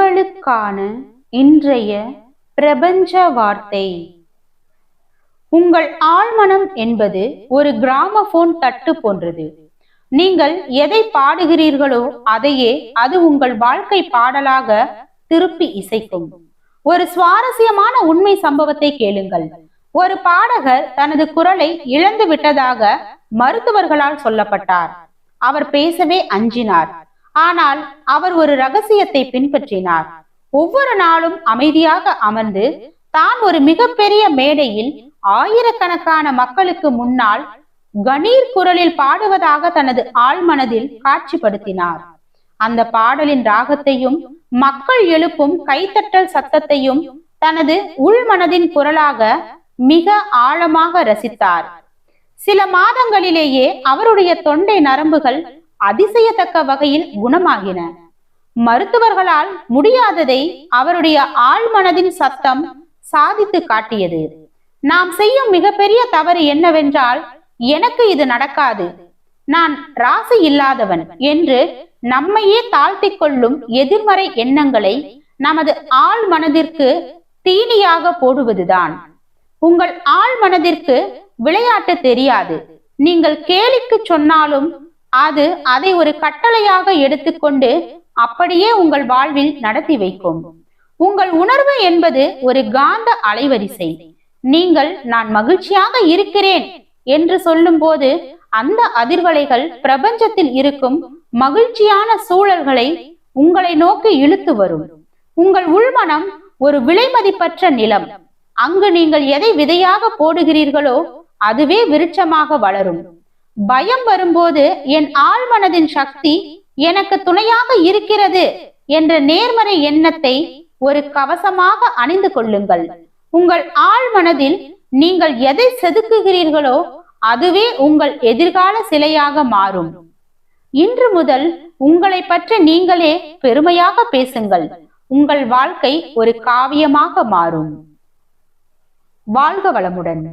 உங்களுக்கான இன்றைய பிரபஞ்ச வார்த்தை. உங்கள் ஆழ்மனம் என்பது ஒரு கிராமபோன் தட்டு போன்றது. நீங்கள் எதை பாடுகிறீர்களோ அதையே அது உங்கள் வாழ்க்கை பாடலாக திருப்பி இசைக்கும். ஒரு சுவாரஸ்யமான உண்மை சம்பவத்தை கேளுங்கள். ஒரு பாடகர் தனது குரலை இழந்து விட்டதாக மருத்துவர்களால் சொல்லப்பட்டார். அவர் பேசவே அஞ்சினார். ஆனால் அவர் ஒரு ரகசியத்தை பின்பற்றினார். ஒவ்வொரு நாளும் அமைதியாக அமர்ந்து தான் ஒரு மிகப்பெரிய மேடையில் ஆயிரக்கணக்கான மக்களுக்கு முன்னால் கணீர் குரலில் பாடுவதாக தனது ஆழ்மனதில் காட்சிப்படுத்தினார். அந்த பாடலின் ராகத்தையும் மக்கள் எழுப்பும் கைத்தட்டல் சத்தத்தையும் தனது உள்மனதின் குரலாக மிக ஆழமாக ரசித்தார். சில மாதங்களிலேயே அவருடைய தொண்டை நரம்புகள் அதிசயத்தக்க வகையில் குணமாகின. மருத்துவர்களால் முடியாததை அவருடைய ஆழ்மனதின் சத்தம் சாதித்து காட்டியது. நாம் செய்யும் மிகப்பெரிய தவறு என்னவென்றால், எனக்கு இது நடக்காது, நான் ராசி இல்லாதவன் என்று நம்மையே தாழ்த்திக் கொள்ளும் எதிர்மறை எண்ணங்களை நமது ஆழ் மனதிற்கு தீனியாக போடுவதுதான். உங்கள் ஆழ் மனதிற்கு விளையாட்டு தெரியாது. நீங்கள் கேலிக்கு சொன்னாலும் அது அதை ஒரு கட்டளையாக எடுத்துக்கொண்டு அப்படியே உங்கள் வாழ்வில் நடத்தி வைக்கும். உங்கள் உணர்வு என்பது ஒரு காந்த அலைவரிசை. நீங்கள் நான் மகிழ்ச்சியாக இருக்கிறேன் என்று சொல்லும் போது அந்த அதிர்வலைகள் பிரபஞ்சத்தில் இருக்கும் மகிழ்ச்சியான சூழல்களை உங்களை நோக்கி இழுத்து வரும். உங்கள் உள்மனம் ஒரு விலைமதிப்பற்ற நிலம். அங்கு நீங்கள் எதை விதையாக போடுகிறீர்களோ அதுவே விருட்சமாக வளரும். பயம் வரும்போது என் ஆழ்மனதின் சக்தி எனக்கு துணையாக இருக்கிறது என்ற நேர்மறை எண்ணத்தை ஒரு கவசமாக அணிந்து கொள்ளுங்கள். உங்கள் ஆழ்மனதில் நீங்கள் எதை செதுக்குகிறீர்களோ அதுவே உங்கள் எதிர்கால சிலையாக மாறும். இன்று முதல் உங்களை பற்றி நீங்களே பெருமையாக பேசுங்கள். உங்கள் வாழ்க்கை ஒரு காவியமாக மாறும். வாழ்க வளமுடன்.